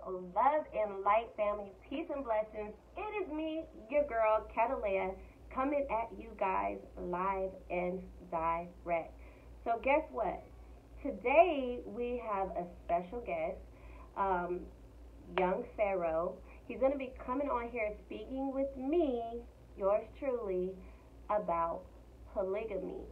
love and light, family, peace and blessings. It is me, your girl, Catelayah, coming at you guys live and direct. So guess what? Today we have a special guest, young Pharaoh. He's going to be coming on here speaking with me, yours truly, about polygamy.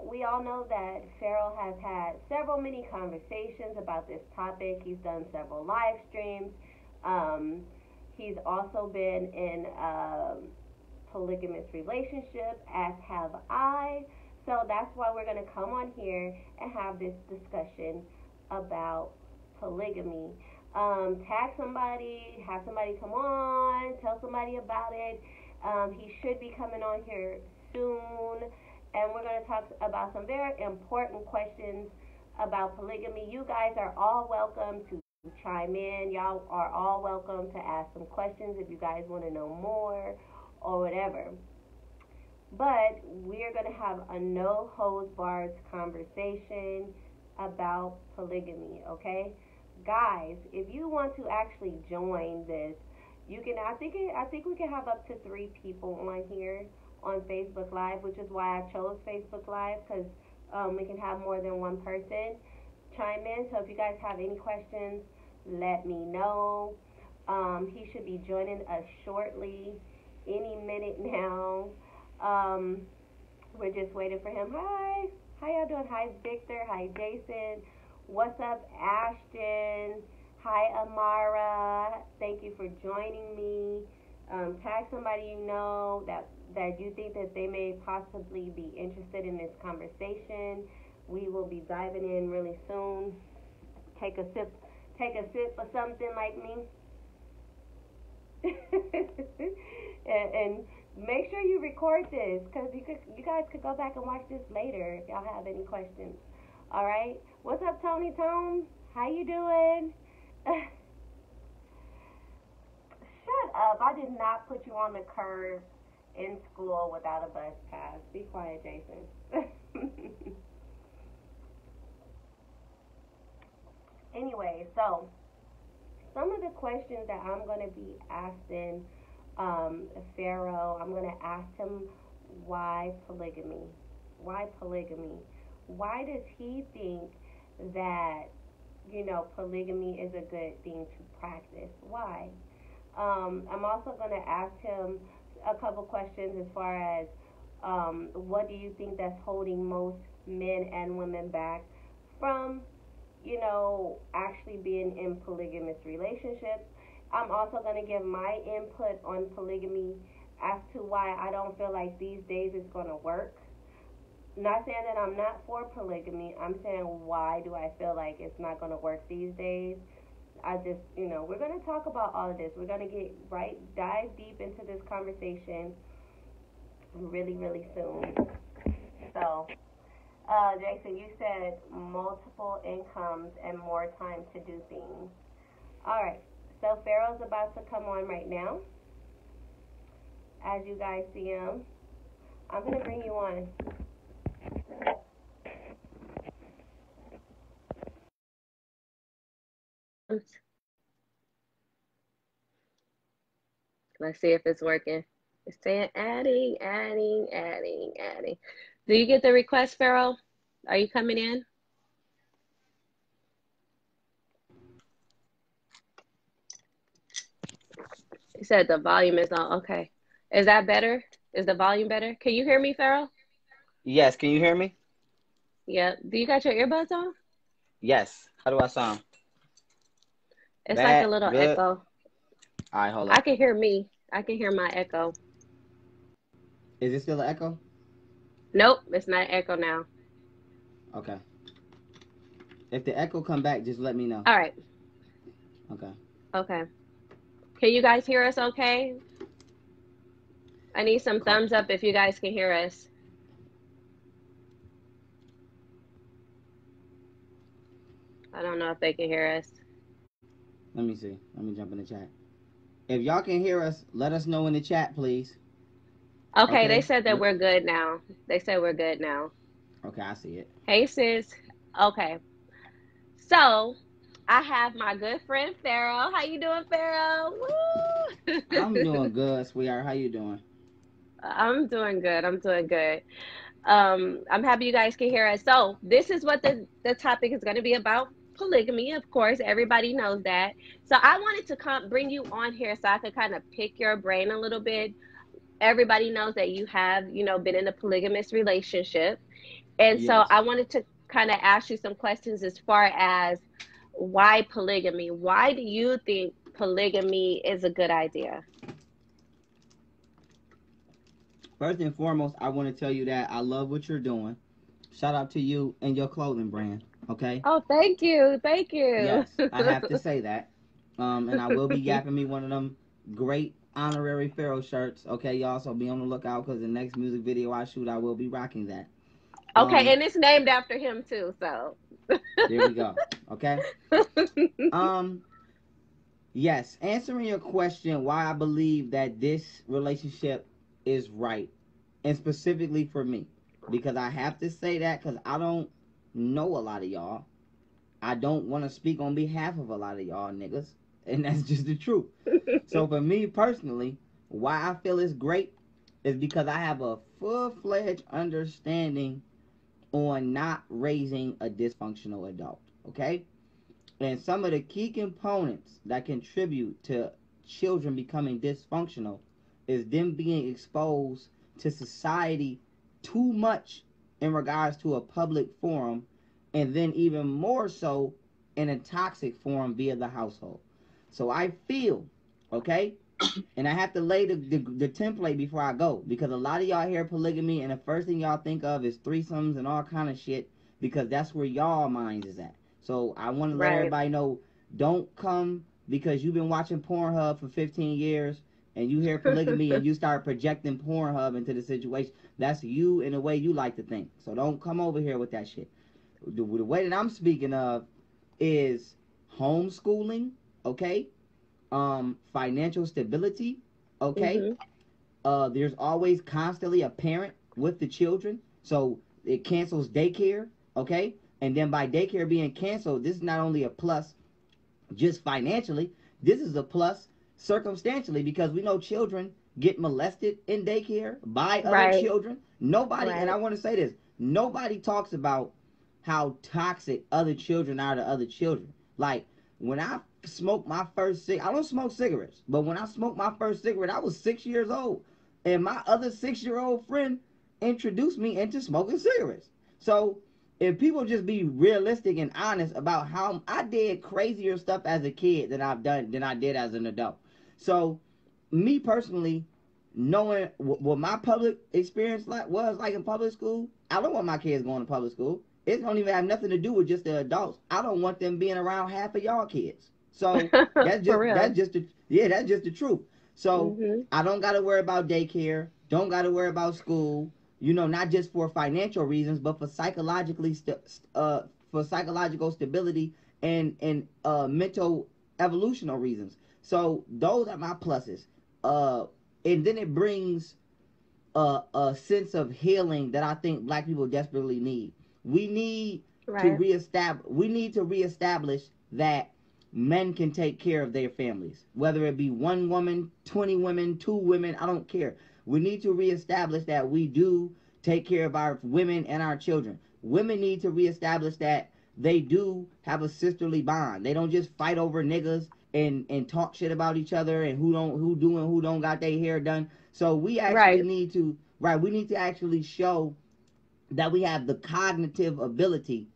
We all know that Pharaoh has had many conversations about this topic. He's done several live streams. He's also been in a polygamous relationship, as have I. So that's why we're going to come on here and have this discussion about polygamy. Tag somebody, have somebody come on, tell somebody about it. He should be coming on here soon. And we're going to talk about some very important questions about polygamy. You guys are all welcome to chime in. Y'all are all welcome to ask some questions if you guys want to know more or whatever. But we're going to have a no-holds-barred conversation about polygamy, okay? Guys, if you want to actually join this, you can. I think we can have up to 3 people on here on Facebook Live, which is why I chose Facebook Live, because we can have more than one person chime in. So if you guys have any questions, let me know. He should be joining us shortly, any minute now. We're just waiting for him. Hi, how y'all doing? Hi, Victor. Hi, Jason. What's up, Ashton? Hi, Amara. Thank you for joining me. Tag somebody you know that you think that they may possibly be interested in this conversation. We will be diving in really soon. Take a sip of something like me. and make sure you record this, because you guys could go back and watch this later if y'all have any questions. All right. What's up, Tony Tone? How you doing? Shut up. I did not put you on the curb in school without a bus pass. Be quiet, Jason. Anyway, so some of the questions that I'm going to be asking Pharaoh, I'm going to ask him why polygamy? Why polygamy? Why does he think that, polygamy is a good thing to practice? Why? I'm also going to ask him a couple questions as far as what do you think that's holding most men and women back from, actually being in polygamous relationships. I'm also going to give my input on polygamy as to why I don't feel like these days it's going to work. Not saying that I'm not for polygamy. I'm saying why do I feel like it's not going to work these days. I just, we're going to talk about all of this. We're going to dive deep into this conversation really, really soon. So, Jason, you said multiple incomes and more time to do things. All right. So, Pharaoh's about to come on right now. As you guys see him, I'm going to bring you on. Let's see if it's working. It's saying adding. Do you get the request, Pharaoh? Are you coming in? He said the volume is on. Okay. Is that better? Is the volume better? Can you hear me, Pharaoh? Yes. Can you hear me? Yeah. Do you got your earbuds on? Yes. How do I sound? It's Bad, like a little good? echo. All right, hold on. I can hear me. I can hear my echo. Is it still an echo? Nope, it's not echo now. Okay. If the echo come back, just let me know. All right. Okay. Okay. Can you guys hear us okay? I need some thumbs up if you guys can hear us. I don't know if they can hear us. Let me see. Let me jump in the chat. If y'all can hear us, let us know in the chat, please. Okay, they said that we're good now. They said we're good now. Okay, I see it. Hey, sis. Okay. So I have my good friend Pharaoh. How you doing, Pharaoh? Woo! I'm doing good, sweetheart. How you doing? I'm doing good. I'm doing good. I'm happy you guys can hear us. So this is what the topic is going to be about. Polygamy, of course, everybody knows that. So I wanted to come bring you on here so I could kind of pick your brain a little bit. Everybody knows that you have, been in a polygamous relationship. And so Yes. I wanted to kind of ask you some questions as far as why polygamy? Why do you think polygamy is a good idea? First and foremost, I want to tell you that I love what you're doing. Shout out to you and your clothing brand. Okay. Oh, thank you. Thank you. Yes, I have to say that. And I will be yapping me one of them great honorary Pharaoh shirts. Okay, y'all. So be on the lookout because the next music video I shoot, I will be rocking that. Okay, Um, and it's named after him too, so. there we go. Okay. Um, yes. Answering your question, why I believe that this relationship is right, and specifically for me, because I have to say that because I don't know a lot of y'all. I don't want to speak on behalf of a lot of y'all niggas, and that's just the truth. So for me personally, why I feel it's great is because I have a full-fledged understanding on not raising a dysfunctional adult, okay? And some of the key components that contribute to children becoming dysfunctional is them being exposed to society too much in regards to a public forum, and then even more so in a toxic form via the household. So I feel, okay, and I have to lay the template before I go, because a lot of y'all hear polygamy and the first thing y'all think of is threesomes and all kind of shit, because that's where y'all minds is at. So I want to let Right. everybody know, don't come because you've been watching Pornhub for 15 years and you hear polygamy and you start projecting Pornhub into the situation. That's you in the way you like to think. So don't come over here with that shit. The way that I'm speaking of is homeschooling, okay? Financial stability, okay? Mhm. There's always constantly a parent with the children, so it cancels daycare, okay? And then by daycare being canceled, this is not only a plus just financially, this is a plus circumstantially, because we know children get molested in daycare by other Right. children. Nobody, and I Right. want to say this, nobody talks about how toxic other children are to other children. Like, when I smoked my first cigarette, I don't smoke cigarettes, but when I smoked my first cigarette, I was 6 years old. And my other 6-year-old friend introduced me into smoking cigarettes. So if people just be realistic and honest about how I did crazier stuff as a kid than I did as an adult. So me personally, knowing what my public experience was like in public school, I don't want my kids going to public school. It don't even have nothing to do with just the adults. I don't want them being around half of y'all kids. So For real. that's just the truth. So Mhm. I don't got to worry about daycare. Don't got to worry about school. Not just for financial reasons, but for psychological stability and mental evolutional reasons. So those are my pluses. And then it brings a sense of healing that I think black people desperately need. We need to Right. reestablish that men can take care of their families, whether it be one woman, 20 women, two women, I don't care. We need to reestablish that we do take care of our women and our children. Women need to reestablish that they do have a sisterly bond. They don't just fight over niggas and talk shit about each other and who don't got their hair done. So we actually Right. need to, right, we need to actually show that we have the cognitive ability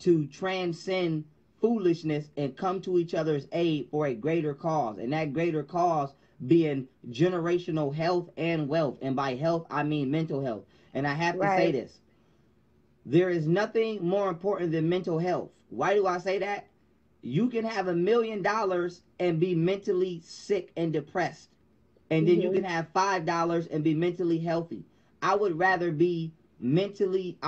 to transcend foolishness and come to each other's aid for a greater cause. And that greater cause being generational health and wealth. And by health, I mean mental health. And I have to say Right. this, there is nothing more important than mental health. Why do I say that? You can have $1,000,000 and be mentally sick and depressed, and then you Mhm. can have $5 and be mentally healthy. I would rather be mentally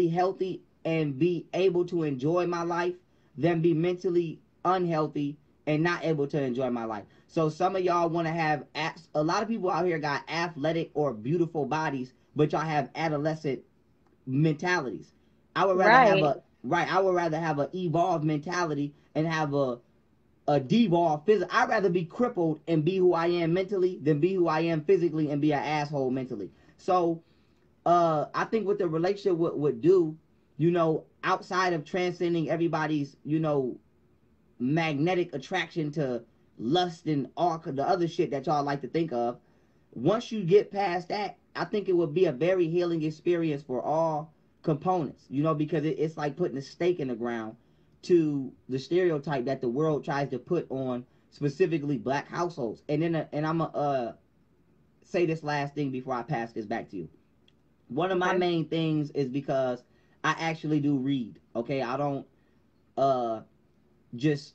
healthy and be able to enjoy my life than be mentally unhealthy and not able to enjoy my life. So some of y'all want to have a lot of people out here got athletic or beautiful bodies, but y'all have adolescent mentalities. I would rather have Right. a Right. I would rather have an evolved mentality and have a devolved physical. I'd rather be crippled and be who I am mentally than be who I am physically and be an asshole mentally. So I think what the relationship would do, you know, outside of transcending everybody's, you know, magnetic attraction to lust and all the other shit that y'all like to think of, once you get past that, I think it would be a very healing experience for all components, you know, because it's like putting a stake in the ground to the stereotype that the world tries to put on specifically black households. And then and I'm gonna say this last thing before I pass this back to you. One of my main things is because I actually do read. Okay, I don't just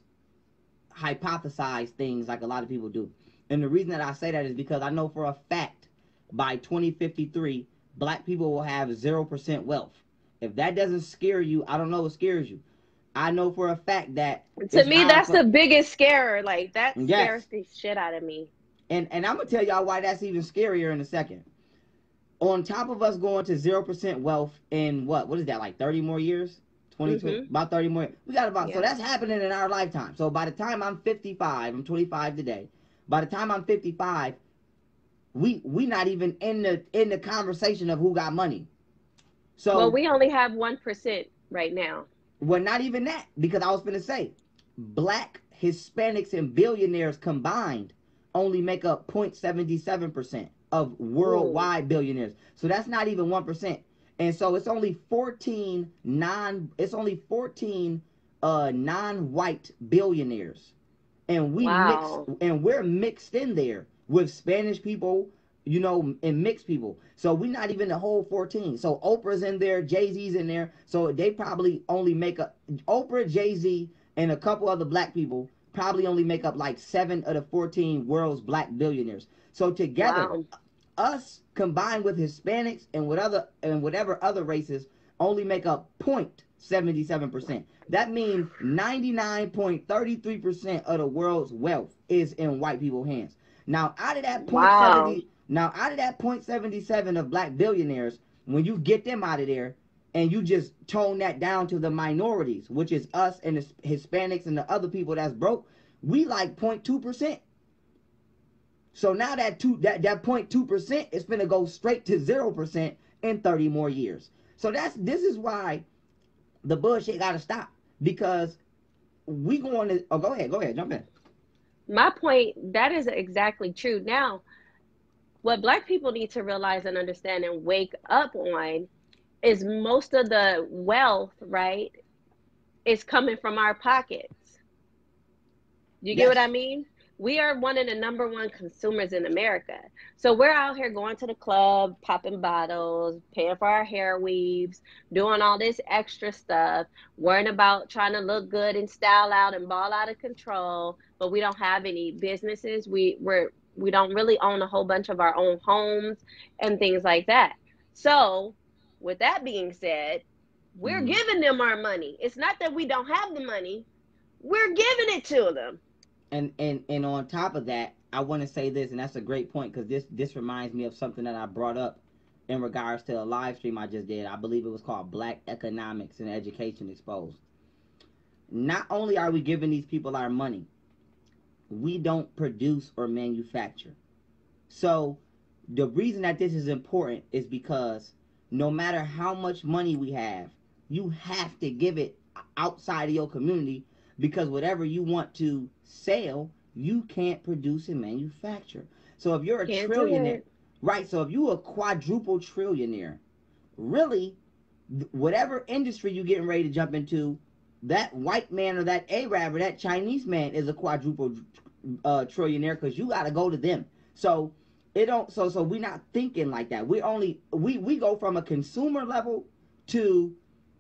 hypothesize things like a lot of people do. And the reason that I say that is because I know for a fact by 2053 black people will have 0% wealth. If that doesn't scare you, I don't know what scares you. I know for a fact that to me that's the biggest scare. Like that scares the shit out of me. And I'm gonna tell y'all why that's even scarier in a second. On top of us going to 0% wealth in what is that, like 30 more years? 2020, about 30 more. We got about, so that's happening in our lifetime. So by the time I'm 55, I'm 25 today. By the time I'm 55, we not even in the conversation of who got money. So well, we only have 1% right now. Well, not even that, because I was going to say, black, Hispanics, and billionaires combined only make up 0.77% of worldwide billionaires. So that's not even 1%. And so it's only 14 non-white billionaires. And we're mixed in there with Spanish people, you know, and mixed people. So we're not even the whole 14. So Oprah's in there, Jay-Z's in there. So they probably only make up, Oprah, Jay-Z, and a couple other black people probably only make up like 7 of the 14 world's black billionaires. So together, us combined with Hispanics and whatever other races only make up 0.77%. That means 99.33% of the world's wealth is in white people's hands. Now, out of that 0.77 of black billionaires, when you get them out of there and you just tone that down to the minorities, which is us and the Hispanics and the other people that's broke, we like 0.2%. So now that 0.2% is finna go straight to 0% in 30 more years. So this is why the bullshit gotta stop, because we going to go ahead, jump in. My point, that is exactly true. Now, what black people need to realize and understand and wake up on is most of the wealth, right, is coming from our pockets. You get what I mean? We are one of the #1 consumers in America. So we're out here going to the club, popping bottles, paying for our hair weaves, doing all this extra stuff, worrying about trying to look good and style out and ball out of control, but we don't have any businesses. We don't really own a whole bunch of our own homes and things like that. So with that being said, we're giving them our money. It's not that we don't have the money. We're giving it to them. And on top of that, I want to say this, and that's a great point, because this reminds me of something that I brought up in regards to a live stream I just did. I believe it was called Black Economics and Education Exposed. Not only are we giving these people our money, we don't produce or manufacture. So the reason that this is important is because no matter how much money we have, you have to give it outside of your community, because whatever you want to sell, you can't produce and manufacture. So if you're a trillionaire, right? So if you're a quadruple trillionaire, really, whatever industry you're getting ready to jump into, that white man or that Arab or that Chinese man is a quadruple trillionaire, because you got to go to them. So it don't. So we're not thinking like that. We go from a consumer level to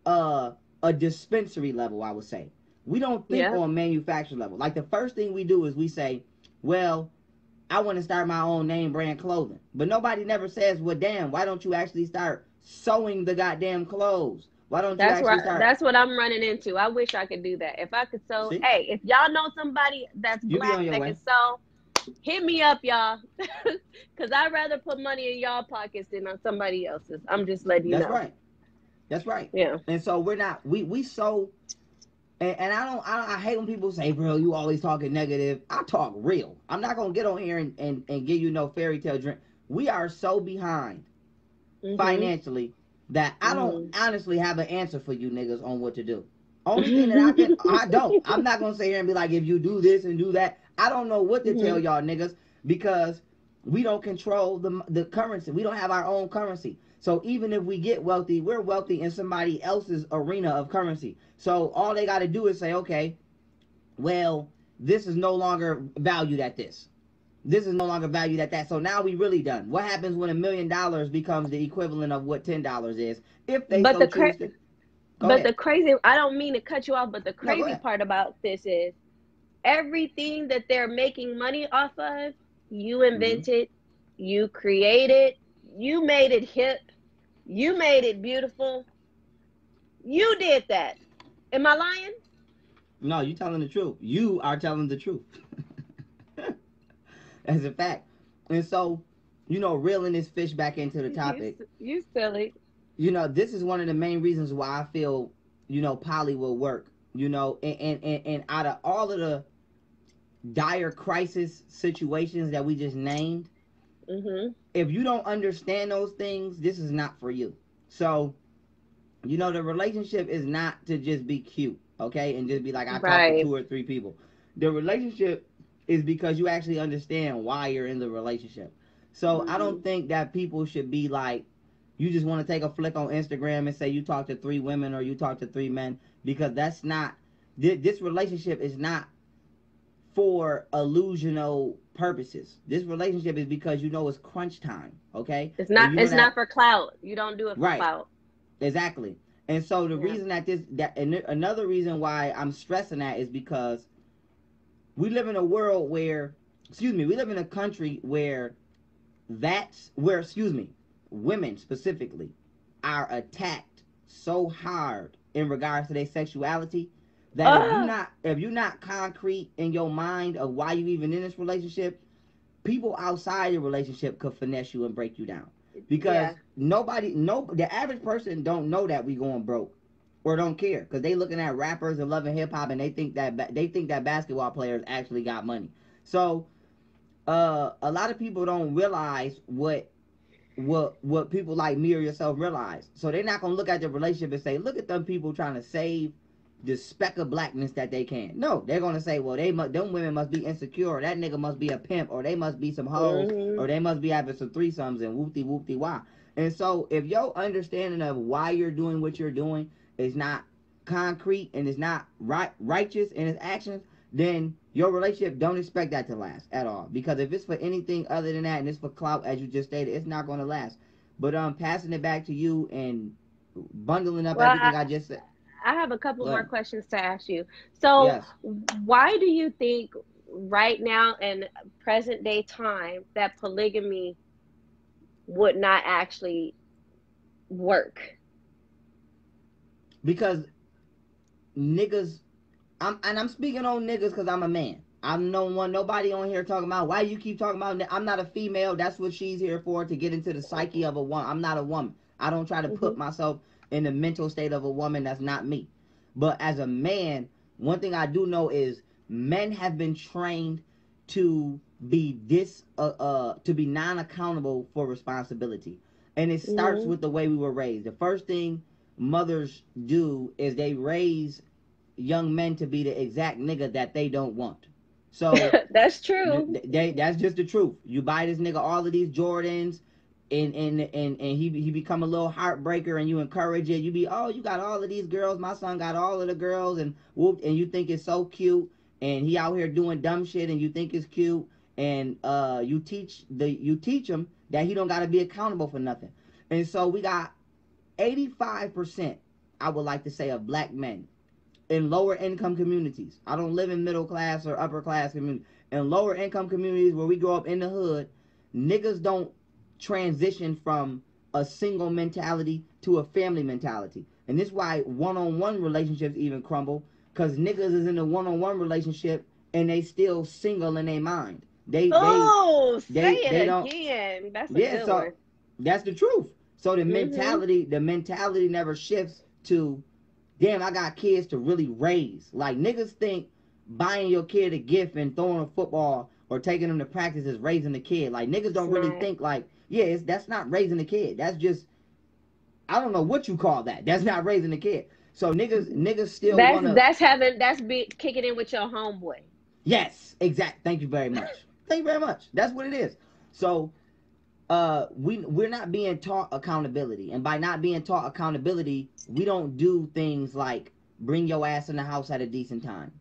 a dispensary level, I would say. We don't think on manufacturer level. Like the first thing we do is we say, well, I want to start my own name brand clothing. But nobody never says, well, damn, why don't you actually start sewing the goddamn clothes? Why don't you actually start? That's what I'm running into. I wish I could do that. If I could sew, hey, if y'all know somebody that's black that can sew, hit me up, y'all. Because I'd rather put money in y'all pockets than on somebody else's. I'm just letting you know. That's right. Yeah. And so we're not, we so, and I hate when people say, bro, you always talking negative. I talk real. I'm not going to get on here and give you no fairy tale drink. We are so behind financially that I don't honestly have an answer for you niggas on what to do. Only thing that I'm not going to sit here and be like, if you do this and do that. I don't know what to tell y'all niggas because we don't control the currency. We don't have our own currency. So even if we get wealthy, we're wealthy in somebody else's arena of currency. So all they got to do is say, okay, well, this is no longer valued at this. This is no longer valued at that. So now we really done. What happens when $1 million becomes the equivalent of what $10 is? If they so choose to. But the crazy, I don't mean to cut you off, but the crazy part about this is everything that they're making money off of, you invented, you created, you made it hip, you made it beautiful. You did that. Am I lying? No, you're telling the truth. You are telling the truth. As a fact. And so, reeling this fish back into the topic. You silly. This is one of the main reasons why I feel, poly will work. And out of all of the dire crisis situations that we just named, if you don't understand those things, this is not for you. So, the relationship is not to just be cute, okay? And just be like, I talked to 2 or 3 people. The relationship is because you actually understand why you're in the relationship. So I don't think that people should be like, you just want to take a flick on Instagram and say you talk to 3 women or you talk to 3 men, because that's not, this relationship is not for illusional purposes. This relationship is because it's crunch time, okay? It's not for clout. You don't do it for clout. Exactly. And so the reason another reason why I'm stressing that is because we live in a world where, we live in a country where women specifically are attacked so hard in regards to their sexuality that if you're not concrete in your mind of why you even in this relationship, people outside your relationship could finesse you and break you down. Because the average person don't know that we going broke or don't care, because they looking at rappers and loving hip hop and they think that basketball players actually got money. So a lot of people don't realize what people like me or yourself realize. So they're not gonna look at the relationship and say, look at them people trying to save the speck of blackness that they can. No, they're gonna say, well, them women must be insecure, or that nigga must be a pimp, or they must be some hoes, or they must be having some threesomes and whoopty wah. And so if your understanding of why you're doing what you're doing is not concrete and is not righteous in its actions, then your relationship, don't expect that to last at all. Because if it's for anything other than that and it's for clout, as you just stated, it's not going to last. But passing it back to you and bundling up everything I just said. I have a couple more questions to ask you. So why do you think right now in present day time that polygamy would not actually work? Because niggas, I'm speaking on niggas because I'm a man. I don't want nobody on here talking about why you keep talking about. I'm not a female. That's what she's here for, to get into the psyche of a woman. I'm not a woman. I don't try to put myself in the mental state of a woman. That's not me. But as a man, one thing I do know is men have been trained to be non-accountable for responsibility, and it starts with the way we were raised. The first thing mothers do is they raise young men to be the exact nigga that they don't want. So that's true. That's just the truth. You buy this nigga all of these Jordans, and he become a little heartbreaker, and you encourage it. You be, oh, you got all of these girls. My son got all of the girls, and whoop, and you think it's so cute, and he out here doing dumb shit, and you think it's cute, and you teach him that he don't got to be accountable for nothing. And so we got 85%, I would like to say, of black men in lower income communities. I don't live in middle class or upper class communities. In lower income communities where we grow up in the hood, niggas don't transition from a single mentality to a family mentality. And this is why one-on-one relationships even crumble, because niggas is in a one-on-one relationship and they still single in their mind. Say it again. That's a good one. That's the truth. So Mhm. the mentality never shifts to, damn, I got kids to really raise. Like niggas think buying your kid a gift and throwing a football or taking them to practice is raising the kid. Like niggas It's don't really not. think like, yeah, that's not raising the kid. That's just, I don't know what you call that. That's not raising the kid. So niggas still wanna, That's be kicking in with your homeboy. yes, exact. Thank you very much. Thank you very much. That's what it is. So we're not being taught accountability, and by not being taught accountability, we don't do things like bring your ass in the house at a decent time.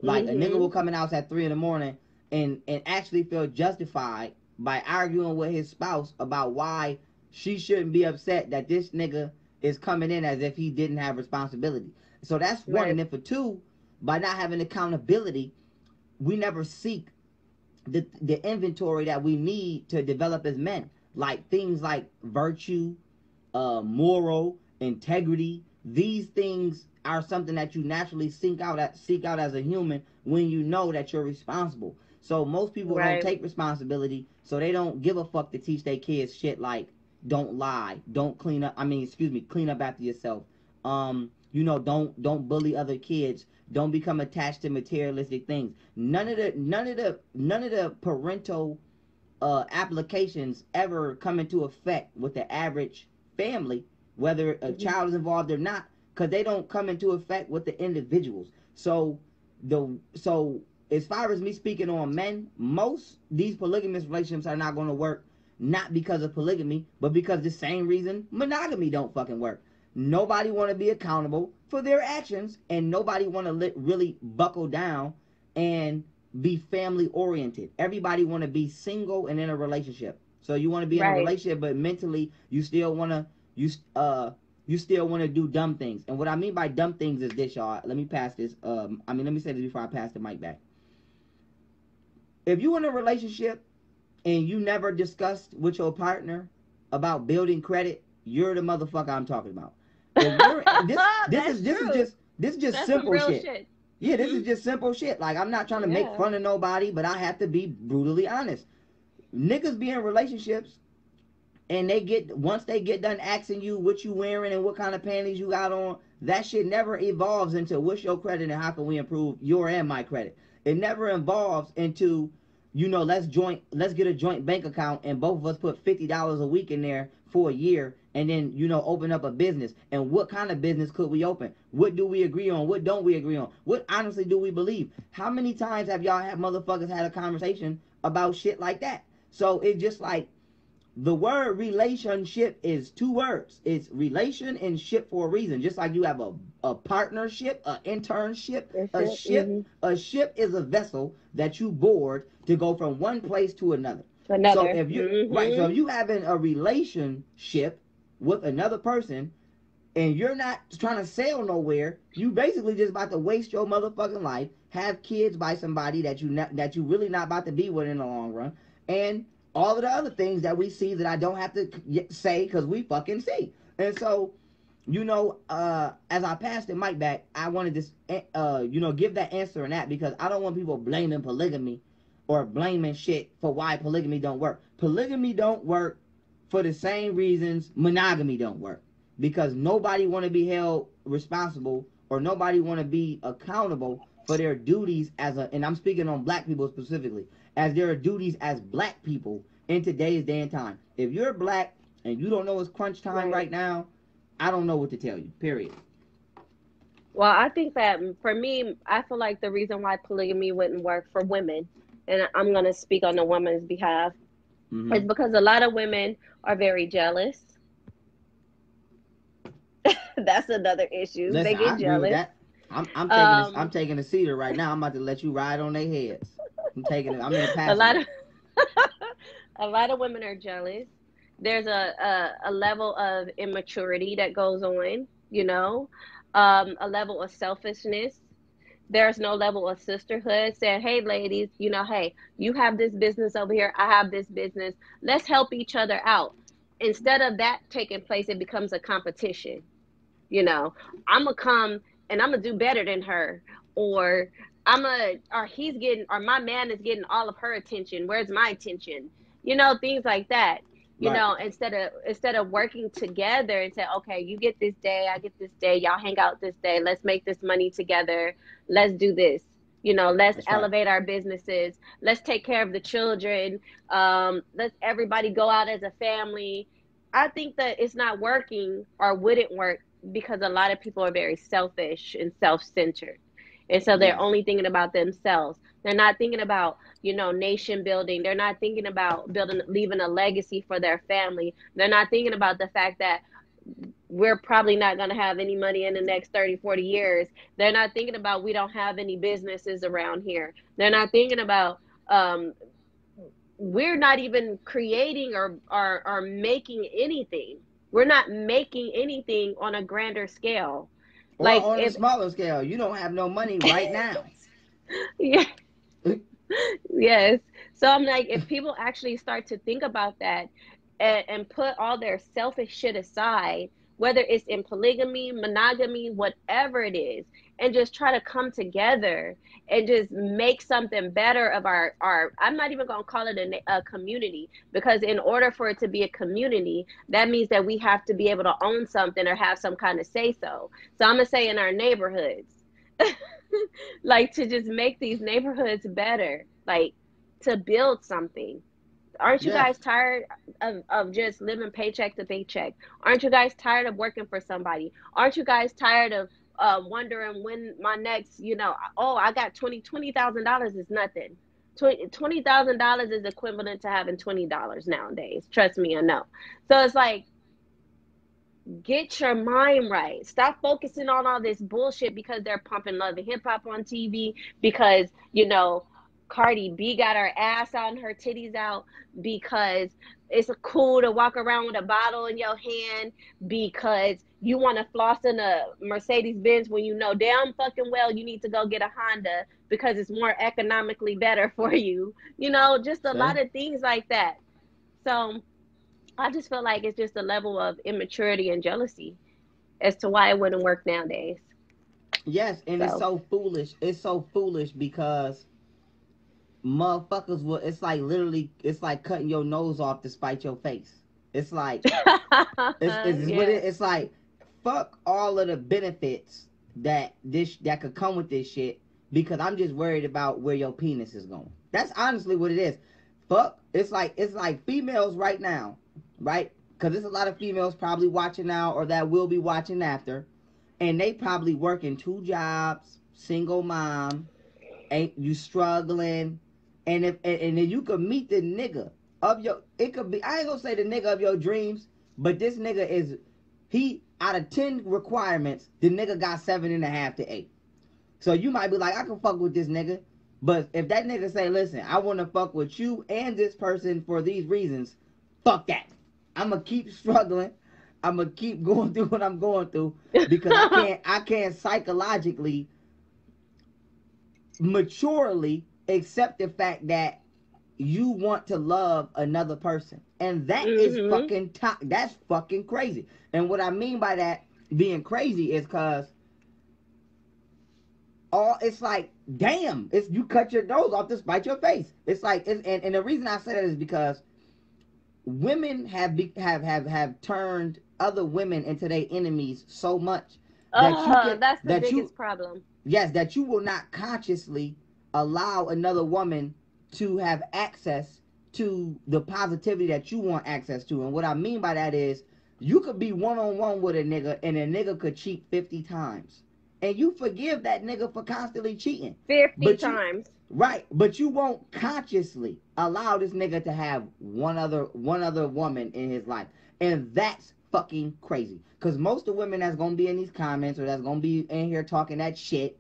Like a nigga will Mhm. come in the house at 3 in the morning and actually feel justified by arguing with his spouse about why she shouldn't be upset that this nigga is coming in as if he didn't have responsibility. So that's one. And Right. then for two, by not having accountability, we never seek the inventory that we need to develop as men, like things like virtue, moral integrity. These things are something that you naturally seek out as a human when you know that you're responsible. So most people don't Right. take responsibility, so they don't give a fuck to teach their kids shit like don't lie, don't clean up. I mean, excuse me, clean up after yourself. Don't bully other kids. Don't become attached to materialistic things. None of the parental applications ever come into effect with the average family, whether a Mhm. child is involved or not, because they don't come into effect with the individuals. So as far as me speaking on men, most these polygamous relationships are not going to work, not because of polygamy, but because the same reason monogamy don't fucking work. Nobody want to be accountable for their actions, and nobody want to really buckle down and be family oriented. Everybody want to be single and in a relationship. So you want to be in a Right. relationship, but mentally you still want to you still want to do dumb things. And what I mean by dumb things is this, y'all. Let me pass this. Let me say this before I pass the mic back. If you in a relationship and you never discussed with your partner about building credit, you're the motherfucker I'm talking about. If you're That's true. this is just That's some simple real shit. shit. Yeah, this is Mhm. just simple shit. Like I'm not trying to make Yeah. fun of nobody, but I have to be brutally honest. Niggas be in relationships and they get once they get done asking you what you wearing and what kind of panties you got on, that shit never evolves into what's your credit and how can we improve your and my credit. It never evolves into, let's get a joint bank account and both of us put $50 a week in there for a year and then open up a business. And what kind of business could we open? What do we agree on? What don't we agree on? What honestly do we believe? How many times have y'all had motherfuckers had a conversation about shit like that? So it's just like the word relationship is two words. It's relation and ship for a reason. Just like you have a partnership, an internship, That's a it. ship. Mhm. A ship is a vessel that you board to go from one place to another. So Another. if you right, so Mhm. if you having a relationship with another person and you're not trying to sail nowhere, you basically just about to waste your motherfucking life, have kids by somebody that you really not about to be with in the long run, and all of the other things that we see that I don't have to say because we fucking see. And so, as I passed the mic back, I wanted to, give that answer and that because I don't want people blaming polygamy or blaming shit for why polygamy don't work. Polygamy don't work for the same reasons monogamy don't work, because nobody want to be held responsible or nobody want to be accountable for their duties and I'm speaking on black people specifically, as their duties as black people in today's day and time. If you're black and you don't know it's crunch time Right. right now, I don't know what to tell you, period. Well, I think that for me, I feel like the reason why polygamy wouldn't work for women, and I'm going to speak on the woman's behalf, is Mm-hmm. because a lot of women are very jealous. That's another issue. They Listen, I get agree with jealous. that. I'm Um, taking a cedar right now. I'm about to let you ride on their heads. I'm taking it. I'm in the a lot passenger. of a lot of women are jealous. There's a level of immaturity that goes on, a level of selfishness. There's no level of sisterhood saying, hey, ladies, hey, you have this business over here. I have this business. Let's help each other out. Instead of that taking place, it becomes a competition. You know, I'm going to come and I'm going to do better than her. Or or my man is getting all of her attention. Where's my attention? Things like that. You Right. know, instead of working together and say, okay, you get this day, I get this day, y'all hang out this day, let's make this money together, let's do this. You know, let's That's right. elevate our businesses, let's take care of the children, let's everybody go out as a family. I think that it's not working or wouldn't work because a lot of people are very selfish and self-centered. And so they're Yes. only thinking about themselves. They're not thinking about, you know, nation building. They're not thinking about building, leaving a legacy for their family. They're not thinking about the fact that we're probably not going to have any money in the next 30, 40 years. They're not thinking about we don't have any businesses around here. They're not thinking about um, we're not even creating or making anything. We're not making anything on a grander scale. Or Like on a if smaller scale, you don't have no money right now. yeah, yes. So I'm like, if people actually start to think about that and put all their selfish shit aside, whether it's in polygamy, monogamy, whatever it is, and just try to come together and just make something better of our I'm not even going to call it a community, because in order for it to be a community, that means that we have to be able to own something or have some kind of say so. So I'm going to say in our neighborhoods, like to just make these neighborhoods better, like to build something. Aren't you Yes. guys tired of just living paycheck to paycheck? Aren't you guys tired of working for somebody? Aren't you guys tired of wondering when my next, you know, oh, I got $20,000 is nothing. $20,000 is equivalent to having $20 nowadays. Trust me, I know. So it's like, get your mind right. Stop focusing on all this bullshit because they're pumping Love and Hip Hop on TV, because, you know, Cardi B got her ass out and her titties out, because it's cool to walk around with a bottle in your hand, because you want to floss in a Mercedes Benz when you know damn fucking well you need to go get a Honda because it's more economically better for you. You know, just a See? lot of things like that. So I just feel like it's just a level of immaturity and jealousy as to why it wouldn't work nowadays. Yes, and it's So, so foolish. It's so foolish because motherfuckers will. It's like literally. It's like cutting your nose off to spite your face. It's like it's what yeah. it's like. Fuck all of the benefits that could come with this shit because I'm just worried about where your penis is going. That's honestly what it is. Fuck. It's like females right now, right? Because there's a lot of females probably watching now or that will be watching after, and they probably working 2 jobs, single mom, ain't you struggling, and then you could meet the nigga of your, it could be, I ain't gonna say the nigga of your dreams, but this nigga is, he out of 10 requirements, the nigga got 7.5 to 8. So you might be like, I can fuck with this nigga, but if that nigga say, listen, I want to fuck with you and this person for these reasons, fuck that. I'm gonna keep struggling. I'm gonna keep going through what I'm going through because I can't psychologically maturely accept the fact that you want to love another person, and that is Mhm. that's fucking crazy. And what I mean by that being crazy is because all it's like, damn, it's you cut your nose off to spite your face. It's like and the reason I say that is because women have turned other women into their enemies so much that you Oh, can that's the that you biggest problem. yes, that you will not consciously allow another woman to have access to the positivity that you want access to. And what I mean by that is you could be one on one with a nigga and a nigga could cheat 50 times. And you forgive that nigga for constantly cheating. 50 But you times. right, but you won't consciously allow this nigga to have one other woman in his life. And that's fucking crazy. Cause most of the women that's gonna be in these comments or that's gonna be in here talking that shit,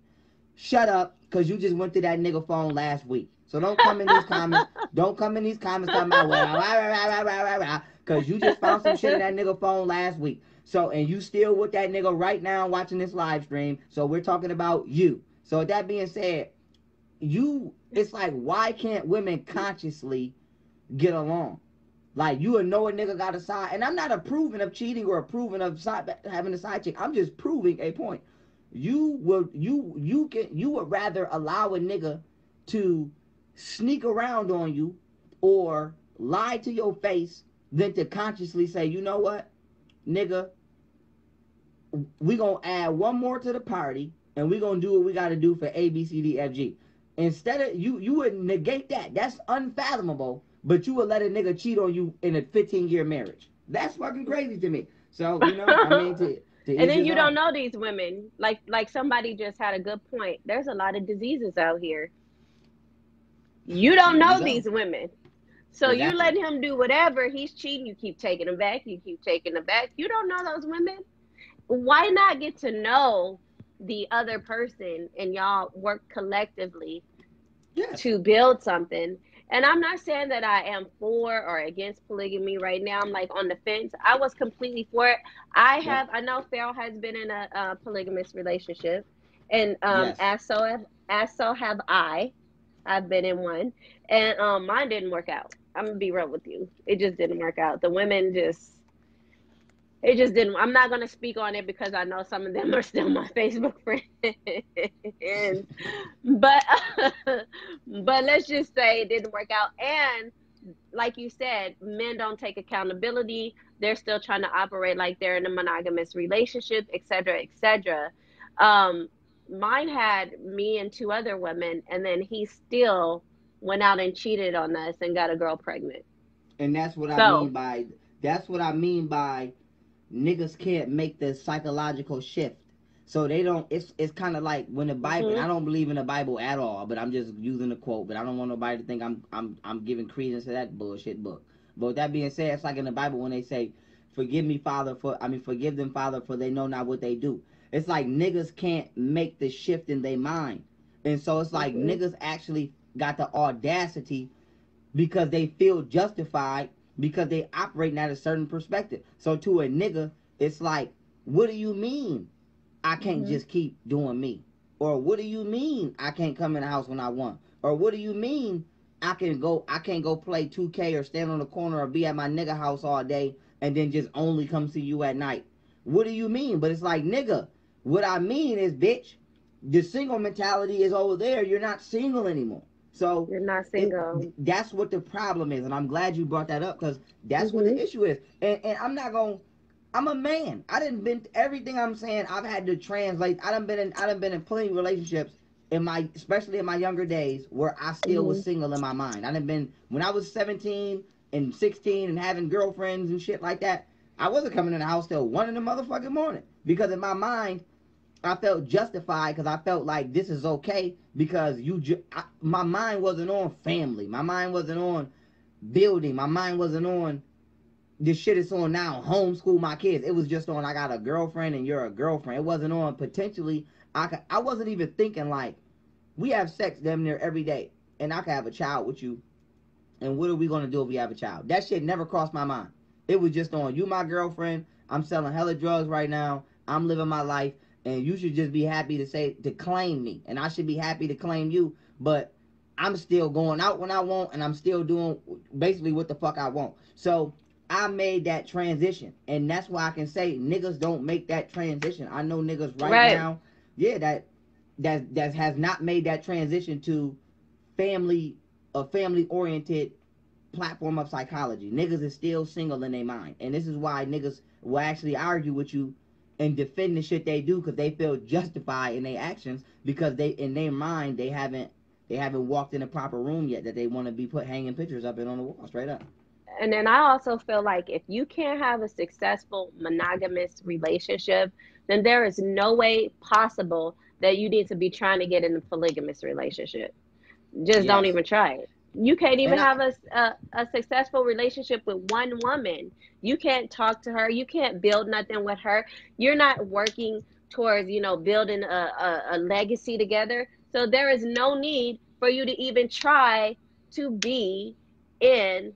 shut up, cause you just went through that nigga phone last week. So don't come in these comments. Don't come in these comments talking about well, cause you just found some shit in that nigga phone last week. So and you still with that nigga right now watching this live stream. So we're talking about you. So with that being said, it's like, why can't women consciously get along? Like, you would know a nigga got a side, and I'm not approving of cheating or approving of having a side chick. I'm just proving a point. You would rather allow a nigga to sneak around on you or lie to your face than to consciously say, you know what, nigga, we gonna add one more to the party, and we gonna do what we gotta do for A, B, C, D, F, G. Instead of you would negate that. That's unfathomable. But you would let a nigga cheat on you in a 15-year marriage. That's fucking crazy to me. So I mean, to And each then his you don't own. know these women. Like somebody just had a good point. There's a lot of diseases out here. You don't There you know go. these women. So you Exactly. let him do whatever. He's cheating. You keep taking him back. You keep taking him back. You don't know those women. Why not get to know the other person and y'all work collectively Yes. to build something? And I'm not saying that I am for or against polygamy right now. I'm like on the fence. I was completely for it. Yep. I know Pharaoh has been in a polygamous relationship, and Yes. as so have I. I've been in one, and mine didn't work out. I'm gonna be real with you. It just didn't work out. The women just, it just didn't. I'm not gonna speak on it because I know some of them are still my Facebook friends. but but let's just say it didn't work out. And like you said, men don't take accountability. They're still trying to operate like they're in a monogamous relationship, et cetera, et cetera. Um, Mine had me and two other women, and then he still went out and cheated on us and got a girl pregnant. And that's what I mean So, by niggas can't make the psychological shift. So they don't. It's kind of like when the Bible. And hmm I don't believe in the Bible at all, but I'm just using the quote. But I don't want nobody to think I'm giving credence to that bullshit book. But with that being said, it's like in the Bible when they say, "Forgive me, Father, forgive them, Father, for they know not what they do." It's like niggas can't make the shift in their mind, and so it's like hmm niggas actually got the audacity because they feel justified because they operating at a certain perspective. So to a nigga, it's like, what do you mean I can't hmm just keep doing me? Or what do you mean I can't come in the house when I want? Or what do you mean I can't go play 2K or stand on the corner or be at my nigga house all day and then just only come see you at night? What do you mean? But it's like, nigga, what I mean is, bitch, the single mentality is over there. You're not single anymore. So you're not it single. that's what the problem is, and I'm glad you brought that up because that's what hmm the issue is. And I'm not gonna. I'm a man. I didn't been everything I'm saying. I've had to translate. I done been in plenty of relationships in my, especially in my younger days, where I still was hmm single in my mind. I done been when I was 17 and 16 and having girlfriends and shit like that. I wasn't coming in the house till 1 in the motherfucking morning because in my mind I felt justified because I felt like this is okay because my mind wasn't on family. My mind wasn't on building. My mind wasn't on this shit is on now homeschool my kids. It was just on I got a girlfriend and you're a girlfriend. It wasn't on potentially I wasn't even thinking like we have sex damn near every day and I could have a child with you and what are we gonna do if we have a child? That shit never crossed my mind. It was just on you, my girlfriend. I'm selling hella drugs right now. I'm living my life, and you should just be happy to claim me, and I should be happy to claim you. But I'm still going out when I want, and I'm still doing basically what the fuck I want. So I made that transition, and that's why I can say niggas don't make that transition. I know niggas right Right. now, yeah, that has not made that transition to family a family oriented platform of psychology. Niggas is still single in their mind. And this is why niggas will actually argue with you and defend the shit they do because they feel justified in their actions because they in their mind they haven't walked in a proper room yet that they want to be put hanging pictures up in on the wall straight up. And then I also feel like if you can't have a successful monogamous relationship, then there is no way possible that you need to be trying to get in a polygamous relationship. Just don't Yes. even try it. You can't even And I have a successful relationship with one woman. You can't talk to her. You can't build nothing with her. You're not working towards, building a legacy together. So there is no need for you to even try to be in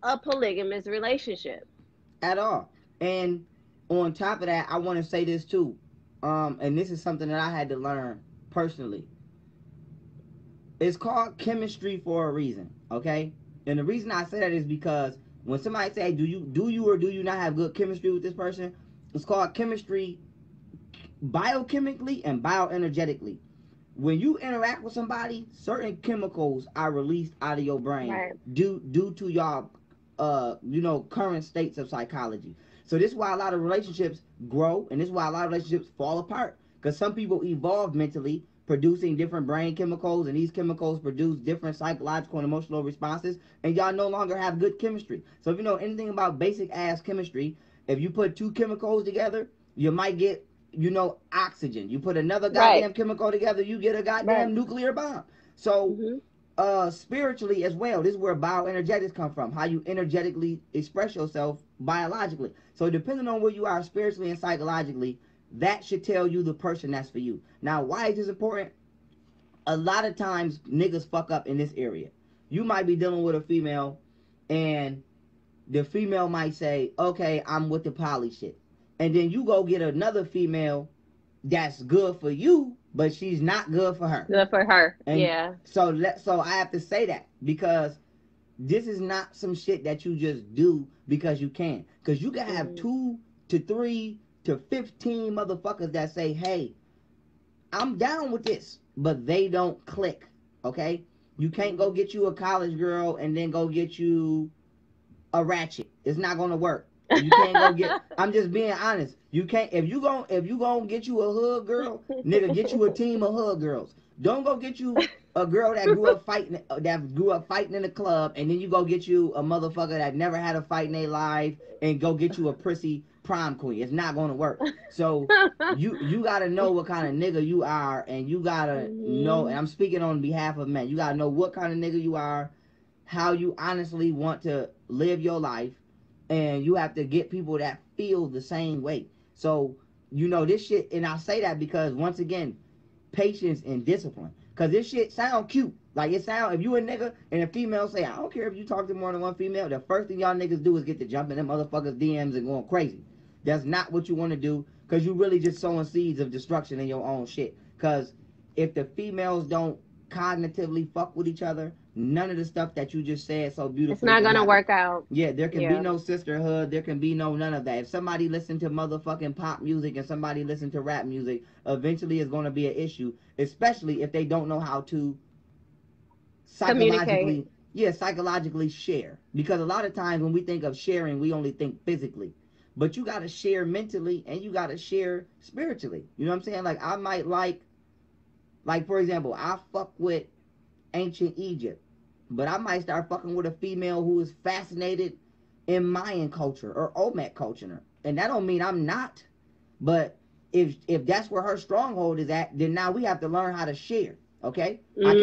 a polygamous relationship. at all. And on top of that, I want to say this too. And this is something that I had to learn personally. It's called chemistry for a reason, okay? And the reason I say that is because when somebody say, do you or do you not have good chemistry with this person? It's called chemistry biochemically and bioenergetically. When you interact with somebody, certain chemicals are released out of your brain Right. due to y'all current states of psychology. So this is why a lot of relationships grow, and this is why a lot of relationships fall apart. Because some people evolve mentally, producing different brain chemicals, and these chemicals produce different psychological and emotional responses, and y'all no longer have good chemistry. So if you know anything about basic ass chemistry, if you put two chemicals together, you might get, oxygen. You put another goddamn chemical together, you get a goddamn nuclear bomb. So spiritually as well, this is where bioenergetics come from, how you energetically express yourself biologically. So depending on where you are spiritually and psychologically, that should tell you the person that's for you. Now, why is this important? A lot of times niggas fuck up in this area. You might be dealing with a female, and the female might say, okay, I'm with the poly shit. And then you go get another female that's good for you, but she's not good for her. Good for her, and yeah. So I have to say that, because this is not some shit that you just do because you can. Because you can have 2 to 3 to 15 motherfuckers that say, hey, I'm down with this, but they don't click, okay? You can't go get you a college girl and then go get you a ratchet. It's not gonna work. You can't go get, I'm just being honest. You can't, if you gonna get you a hood girl, nigga, get you a team of hood girls. Don't go get you a girl that grew up fighting in the club, and then you go get you a motherfucker that never had a fight in their life, and go get you a prissy prom queen. It's not gonna work. So you gotta know what kind of nigga you are, and you gotta know, and I'm speaking on behalf of men, you gotta know what kind of nigga you are, how you honestly want to live your life, and you have to get people that feel the same way. So this shit, and I say that because, once again, patience and discipline. Because this shit sound cute. Like, it sound, if you a nigga and a female say, I don't care if you talk to more than one female, the first thing y'all niggas do is get to jumping them motherfuckers DMs and going crazy. That's not what you want to do, because you really just sowing seeds of destruction in your own shit. Because if the females don't cognitively fuck with each other, none of the stuff that you just said so beautifully, it's not gonna work out. Yeah, there can be no sisterhood. There can be none of that. If somebody listen to motherfucking pop music and somebody listen to rap music, eventually it's going to be an issue, especially if they don't know how to psychologically share. Because a lot of times when we think of sharing, we only think physically. But you got to share mentally, and you got to share spiritually. You know what I'm saying? Like, I might like, for example, I fuck with ancient Egypt, but I might start fucking with a female who is fascinated in Mayan culture or Olmec culture. And that don't mean I'm not. But if that's where her stronghold is at, then now we have to learn how to share. Okay? I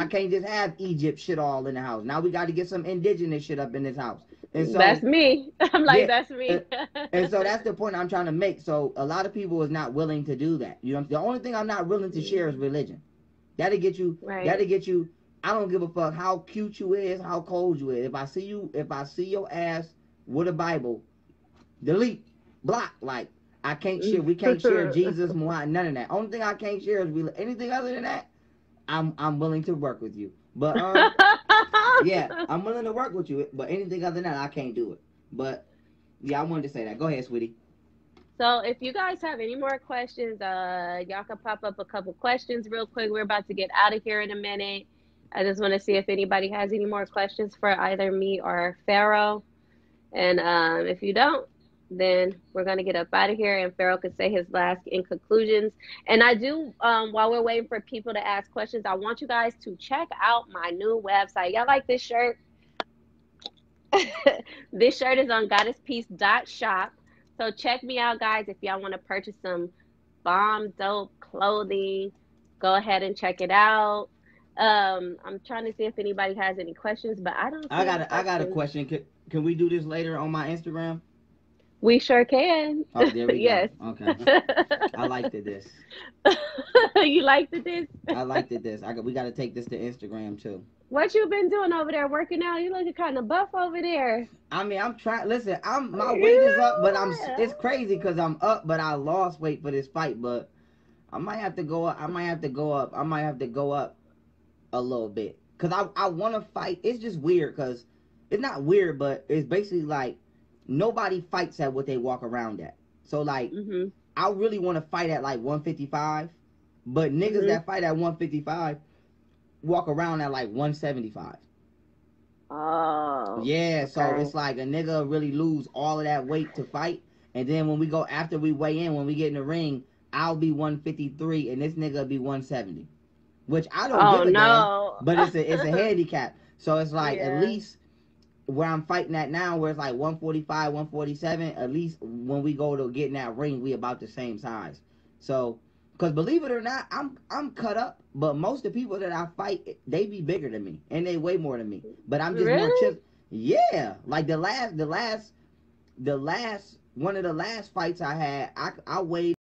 can't just have Egypt shit all in the house. Now we got to get some indigenous shit up in this house. And so that's me. I'm like, that's me. And so that's the point I'm trying to make. So a lot of people is not willing to do that. The only thing I'm not willing to share is religion. That'll get you. Right. That'll get you. I don't give a fuck how cute you is, how cold you is. If I see your ass with a Bible, delete, block. Like, I can't share. We can't share Jesus, Muhammad, none of that. Only thing I can't share is anything other than that. I'm willing to work with you. But yeah, I'm willing to work with you. But anything other than that, I can't do it. But yeah, I wanted to say that. Go ahead, sweetie. So if you guys have any more questions, y'all can pop up a couple questions real quick. We're about to get out of here in a minute. I just want to see if anybody has any more questions for either me or Pharaoh. And if you don't, then we're going to get up out of here, and Pharaoh could say his last in conclusions. And I do, while we're waiting for people to ask questions, I want you guys to check out my new website. Y'all like this shirt? This shirt is on goddesspeace.shop. So check me out, guys. If y'all want to purchase some bomb dope clothing, go ahead and check it out. I'm trying to see if anybody has any questions, but I don't. I got a question. Can we do this later on my Instagram? We sure can. Oh, there we yes. go. Okay. I liked this. You liked this? I liked this. We got to take this to Instagram too. What you been doing over there? Working out? You looking kind of buff over there. I mean, I'm trying. Listen, my weight is up, but it's crazy because I'm up, but I lost weight for this fight. But I might have to go up. I might have to go up a little bit because I want to fight. It's just weird because it's not weird, but it's basically like nobody fights at what they walk around at. So like, I really want to fight at like 155, but niggas that fight at 155 walk around at like 175. Oh. Yeah, so Okay. it's like a nigga really lose all of that weight to fight, and then when we go after we weigh in, when we get in the ring, I'll be 153 and this nigga be 170, which I don't Oh give a damn, no. but it's a handicap. So it's like at Yeah. least where I'm fighting at now, where it's like 145, 147. At least when we go to get in that ring, we about the same size. So, cause believe it or not, I'm cut up, but most of the people that I fight, they be bigger than me and they weigh more than me. But I'm just more Really? chill. Yeah, like the last one of the last fights I had, I weighed